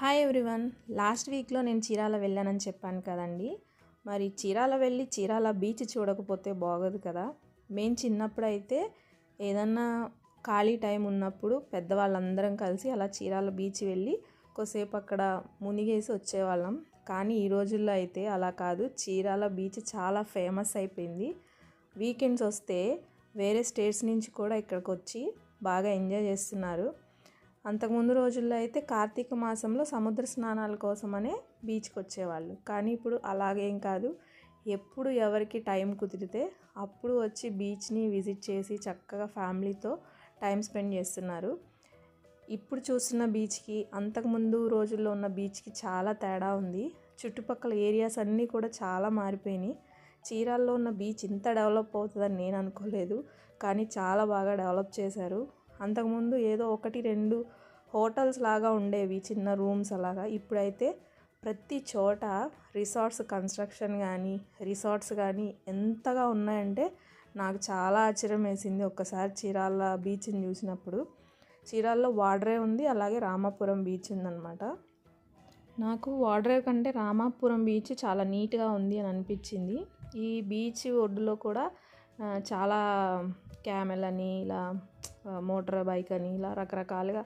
Hi everyone. Last వీక్లో నేను చీరాల వెళ్ళానని చెప్పాను కదండి. మరి చీరాల వెళ్ళి చీరాల బీచ్ చూడకపోతే బాగోదు కదా. మేము చిన్నప్పుడు అయితే ఏదన్నా ఖాళీ టైం ఉన్నప్పుడు పెద్దవాళ్ళందరం కలిసి అలా చీరాల బీచ్ వెళ్ళి కొద్దిసేపు అక్కడ మునిగేసి వచ్చేవాళ్ళం. కానీ ఈ రోజుల్లో అయితే అలా కాదు. చీరాల బీచ్ చాలా ఫేమస్ అయిపోయింది. వీకెండ్స్ వస్తే వేరే స్టేట్స్ నుంచి కూడా ఇక్కడికి వచ్చి బాగా ఎంజాయ్ చేస్తున్నారు. అంతకుముందు రోజుల్లో అయితే కార్తీక మాసంలో సముద్ర స్నానాల కోసమనే బీచ్కి వచ్చేవాళ్ళు. కానీ ఇప్పుడు అలాగేం కాదు. ఎప్పుడు ఎవరికి టైం కుదిరితే అప్పుడు వచ్చి బీచ్ని విజిట్ చేసి చక్కగా ఫ్యామిలీతో టైం స్పెండ్ చేస్తున్నారు. ఇప్పుడు చూస్తున్న బీచ్కి అంతకుముందు రోజుల్లో ఉన్న బీచ్కి చాలా తేడా ఉంది. చుట్టుపక్కల ఏరియాస్ అన్నీ కూడా చాలా మారిపోయినాయి. చీరాల్లో ఉన్న బీచ్ ఇంత డెవలప్ అవుతుందని నేను అనుకోలేదు. కానీ చాలా బాగా డెవలప్ చేశారు. అంతకుముందు ఏదో 1-2 హోటల్స్ లాగా ఉండేవి, చిన్న రూమ్స్ అలాగా. ఇప్పుడైతే ప్రతి చోట రిసార్ట్స్ కానీ ఎంతగా ఉన్నాయంటే నాకు చాలా ఆశ్చర్యం వేసింది ఒక్కసారి చీరాల బీచ్ని చూసినప్పుడు. చీరాల్లో వాడ్రేవ్ ఉంది, అలాగే రామాపురం బీచ్ ఉందన్నమాట. నాకు వాడ్రేవ్ కంటే రామాపురం బీచ్ చాలా నీట్గా ఉంది అని అనిపించింది. ఈ బీచ్ ఒడ్డులో కూడా చాలా క్యామెల్ అని, ఇలా మోటార్ బైక్ అని, ఇలా రకరకాలుగా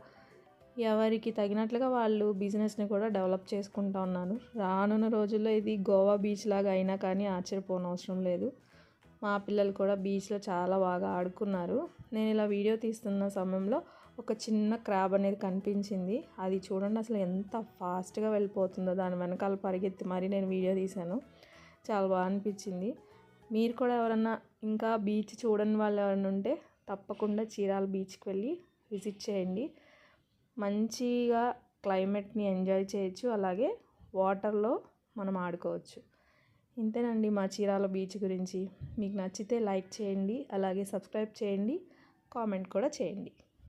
ఎవరికి తగినట్లుగా వాళ్ళు బిజినెస్ని కూడా డెవలప్ చేసుకుంటూ ఉన్నారు. రానున్న రోజుల్లో ఇది గోవా బీచ్ లాగా అయినా కానీ ఆశ్చర్యపోనవసరం లేదు. మా పిల్లలు కూడా బీచ్లో చాలా బాగా ఆడుకున్నారు. నేను ఇలా వీడియో తీస్తున్న సమయంలో ఒక చిన్న క్రాబ్ అనేది కనిపించింది. అది చూడండి అసలు ఎంత ఫాస్ట్గా వెళ్ళిపోతుందో. దాని వెనకాల పరిగెత్తి మరీ నేను వీడియో తీశాను. చాలా బాగా అనిపించింది. మీరు కూడా ఎవరన్నా ఇంకా బీచ్ చూడని వాళ్ళు ఎవరైనా ఉంటే తప్పకుండా చీరాల బీచ్కి వెళ్ళి విజిట్ చేయండి. మంచిగా క్లైమేట్ని ఎంజాయ్ చేయొచ్చు, అలాగే వాటర్లో మనం ఆడుకోవచ్చు. ఇంతేనండి మా చీరాల బీచ్ గురించి. మీకు నచ్చితే లైక్ చేయండి, అలాగే సబ్స్క్రైబ్ చేయండి, కామెంట్ కూడా చేయండి.